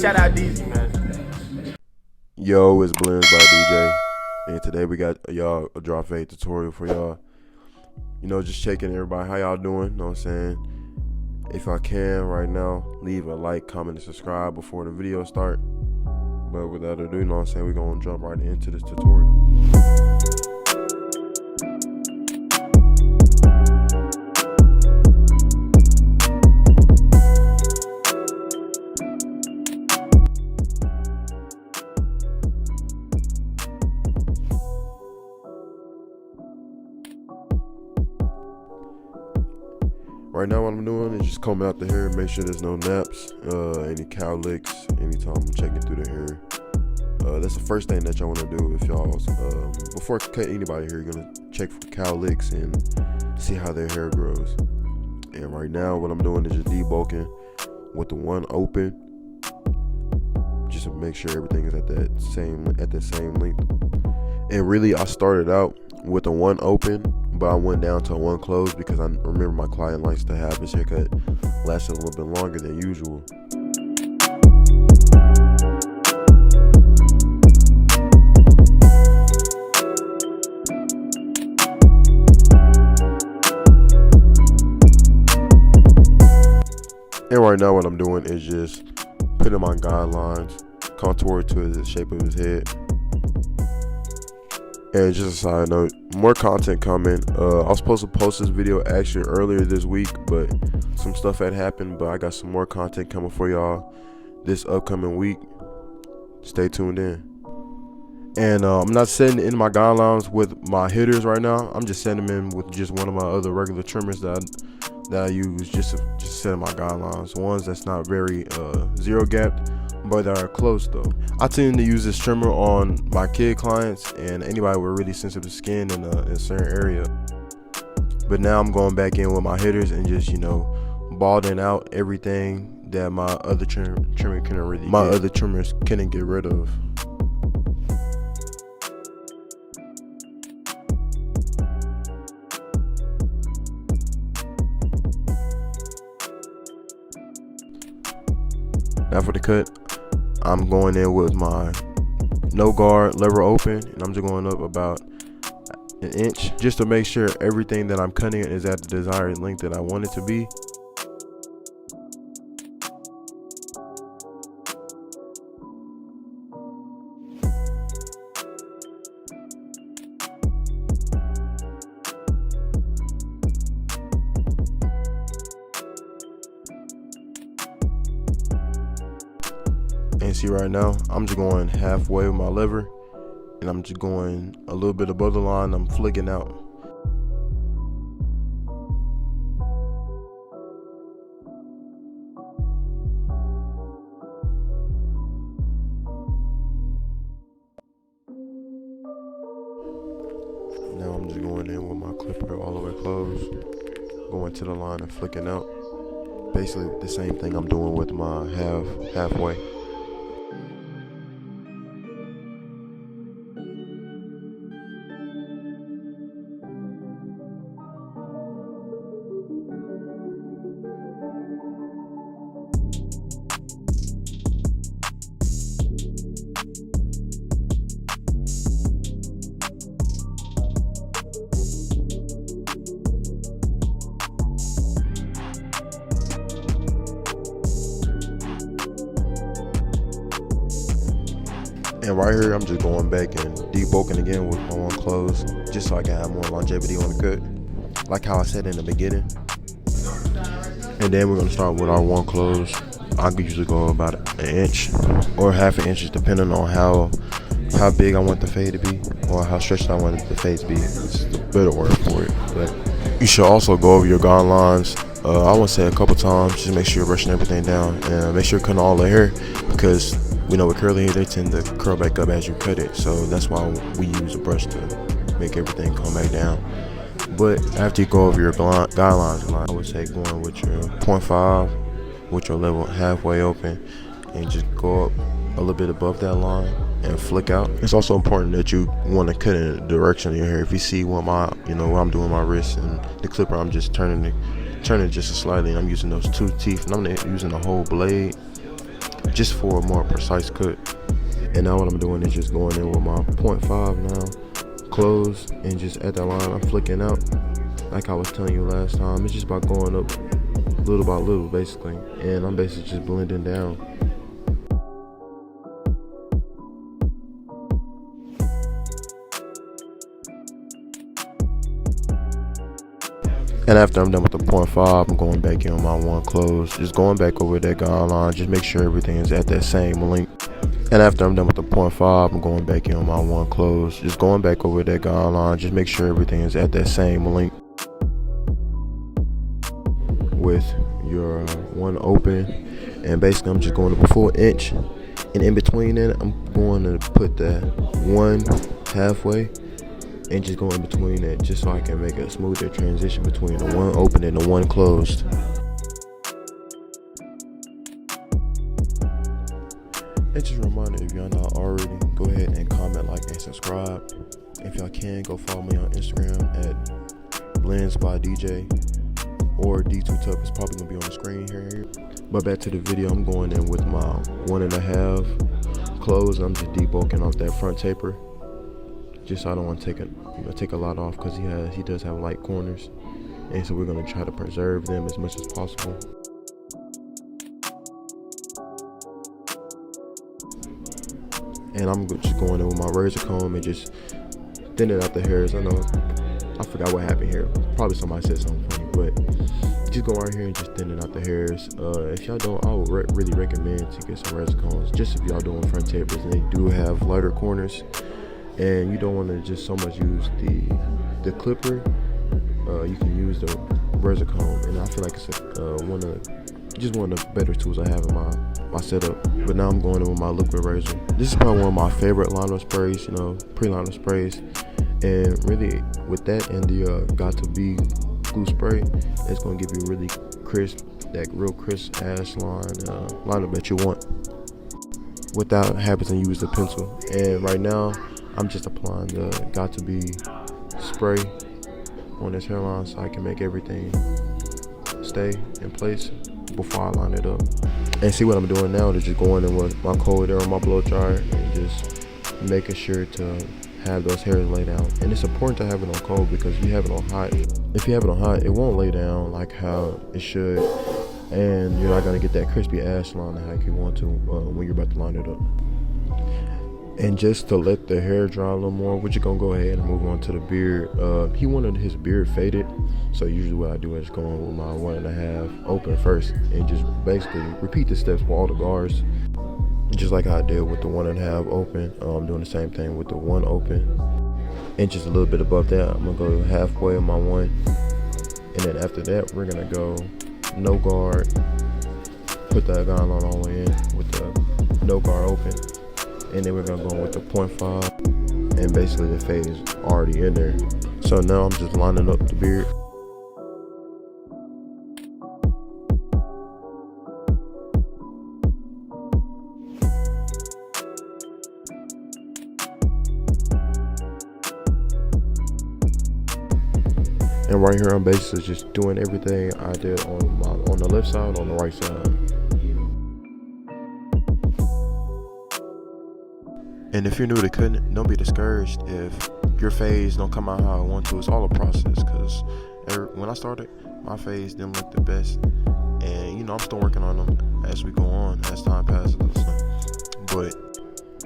shout out DZ, man. Yo, it's Blendzbydjay, and today we got y'all a drop fade tutorial for y'all. You know, just checking everybody, how y'all doing? Know what I'm saying? If I can right now, leave a like, comment, and subscribe before the video start. But without ado, you know what I'm saying, we're gonna jump right into this tutorial. Right now what I'm doing is just combing out the hair, make sure there's no naps, any cowlicks, anytime I'm checking through the hair. That's the first thing that y'all want to do if y'all, before cut anybody hair, you're going to check for cowlicks and see how their hair grows. And right now what I'm doing is just debulking with the one open, just to make sure everything is at the same length. And really I started out with the one open, but I went down to one closed because I remember my client likes to have his haircut last a little bit longer than usual. And right now what I'm doing is just putting my guidelines, contour to the shape of his head. And just a side note, more content coming. I was supposed to post this video actually earlier this week, but some stuff had happened. But I got some more content coming for y'all this upcoming week. Stay tuned in. And I'm not setting in my guidelines with my hitters right now. I'm just setting them in with just one of my other regular trimmers that I use just set in my guidelines. Ones that's not very zero gapped, but that are close though. I tend to use this trimmer on my kid clients and anybody with really sensitive skin in a certain area. But now I'm going back in with my hitters and just, you know, balding out everything that my other other trimmers couldn't get rid of. Now for the cut, I'm going in with my no guard lever open, and I'm just going up about an inch just to make sure everything that I'm cutting is at the desired length that I want it to be. And see right now, I'm just going halfway with my lever, and I'm just going a little bit above the line. I'm flicking out. Now I'm just going in with my clipper all the way closed, going to the line and flicking out. Basically the same thing I'm doing with my halfway. And right here, I'm just going back and debulking again with my one close, just so I can have more longevity on the cut, like how I said in the beginning. And then we're gonna start with our one close. I usually go about an inch or half an inch, depending on how big I want the fade to be or how stretched I want the fade to be. It's a better word for it. But you should also go over your guidelines. I want to say a couple times, just make sure you're brushing everything down and make sure you're cutting all the hair, because we know with curly hair they tend to curl back up as you cut it. So that's why we use a brush to make everything come back down. But after you go over your guidelines, I would say going with your 0.5 with your level halfway open and just go up a little bit above that line and flick out. It's also important that you want to cut in the direction of your hair. If you see where where I'm doing my wrist and the clipper, I'm just turning it just slightly, and I'm using those two teeth, and I'm using the whole blade. just for a more precise cut. And now what I'm doing is just going in with my 0.5 now, close, and just at that line I'm flicking out. Like I was telling you last time, it's just about going up little by little basically, and I'm basically just blending down. And after I'm done with the 0.5, I'm going back in with my 1 close, just going back over that guideline, just make sure everything is at that same length. And after I'm done with the 0.5, I'm going back in with my 1 close, just going back over that guideline, just make sure everything is at that same length. With your 1 open, and basically I'm just going to a full inch, and in between that I'm going to put that 1 halfway and just go in between that, just so I can make a smoother transition between the 1 open and the 1 closed. And just a reminder, if y'all not already, go ahead and comment, like, and subscribe. If y'all can, go follow me on Instagram at Fb-Blendzbydjay, or D2Tup is probably gonna be on the screen here. But back to the video, I'm going in with my 1.5 close. I'm just debulking off that front taper, just so I don't want to take a lot off, because he does have light corners, and so we're gonna try to preserve them as much as possible. And I'm just going in with my razor comb and just thinning out the hairs. I know I forgot what happened here. Probably somebody said something funny, but just go out here and just thinning out the hairs. If y'all don't, I would really recommend to get some razor combs, just if y'all doing front tapers and they do have lighter corners, and you don't want to just so much use the clipper. You can use the razor comb, and I feel like it's one of the better tools I have in my setup. But now I'm going in with my liquid razor. This is probably one of my favorite liner sprays, pre-liner sprays. And really, with that and the Got2b glue spray, it's gonna give you really crisp, that real crisp ash liner that you want, without having to use the pencil. And right now, I'm just applying the Got2b spray on this hairline, so I can make everything stay in place before I line it up. And see what I'm doing now is just going in with my cold air on my blow dryer and just making sure to have those hairs lay down. And it's important to have it on cold, because if you have it on hot, it won't lay down like how it should, and you're not gonna get that crispy ash line like you want to when you're about to line it up. And just to let the hair dry a little more, we're just gonna go ahead and move on to the beard. He wanted his beard faded, so usually what I do is go on with my 1.5 open first, and just basically repeat the steps for all the guards, just like I did with the 1.5 open. I'm doing the same thing with the 1 open, and just a little bit above that, I'm gonna go halfway on my 1, and then after that, we're gonna go no guard, put that guideline all the way in with the no guard open. And then we're gonna go with the 0.5, and basically the fade is already in there. So now I'm just lining up the beard. And right here, I'm basically just doing everything I did on the left side, on the right side. And if you're new to cutting, don't be discouraged if your fades don't come out how I want to. It's all a process, because when I started, my fades didn't look the best, and I'm still working on them as we go on, as time passes. But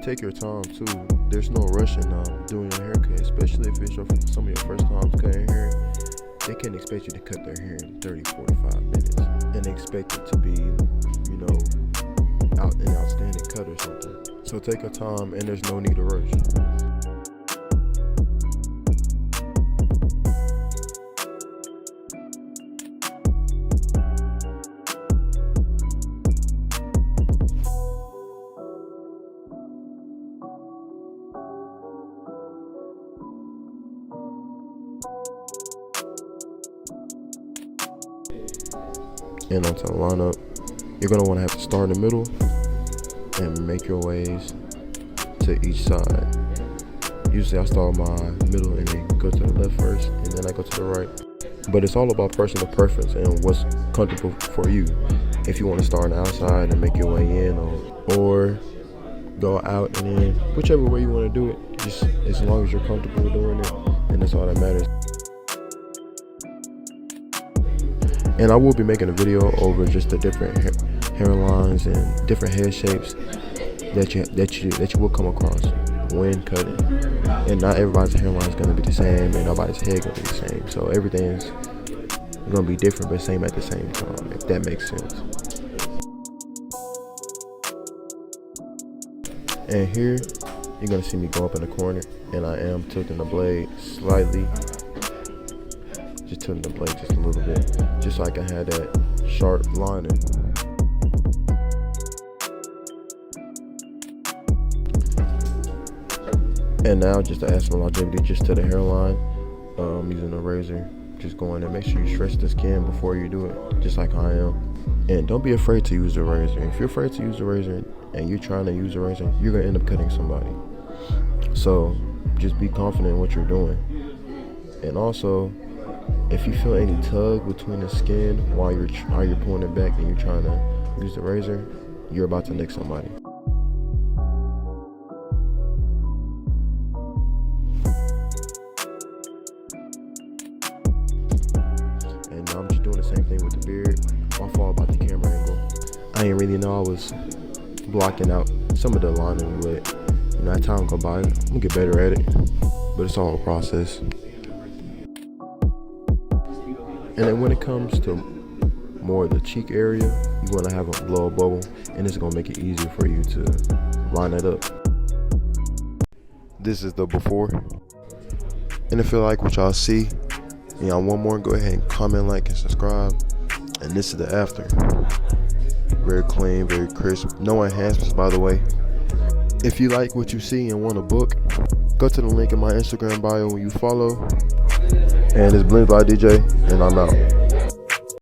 take your time too. There's no rush in doing your haircut, especially if it's some of your first times cutting hair. They can't expect you to cut their hair in 30-45 minutes and expect it to be, an outstanding cut or something. So take your time, and there's no need to rush. And onto the lineup, you're gonna want to have to start in the middle and make your ways to each side. Usually I start my middle and then go to the left first, and then I go to the right. But it's all about personal preference and what's comfortable for you. if you want to start on the outside and make your way in, or go out and in, whichever way you want to do it, just as long as you're comfortable doing it, and that's all that matters. And I will be making a video over just the different hairlines and different head shapes that you will come across when cutting. And not everybody's hairline is going to be the same, and nobody's head going to be the same. So everything is going to be different but same at the same time, if that makes sense. And here you're going to see me go up in the corner, and I am tilting the blade slightly. Just tilting the blade just a little bit, just so I can have that sharp lining. And now just to add some longevity just to the hairline, using a razor, just go in and make sure you stretch the skin before you do it, just like I am. And don't be afraid to use the razor. If you're afraid to use the razor and you're trying to use the razor, you're gonna end up cutting somebody. So just be confident in what you're doing. And also, if you feel any tug between the skin while you're pulling it back and you're trying to use the razor, you're about to nick somebody. And I'm just doing the same thing with the beard. My fault about the camera angle. I didn't really know I was blocking out some of the lining, but as time go by, I'm gonna get better at it. But it's all a process. And then when it comes to more of the cheek area, you want to have a blow bubble, and it's going to make it easier for you to line it up. This is the before. And if you like what y'all see, and y'all want more, go ahead and comment, like, and subscribe. And this is the after. Very clean, very crisp. No enhancements, by the way. If you like what you see and want a book, go to the link in my Instagram bio when you follow. And it's Blendzbydjay, and I'm out.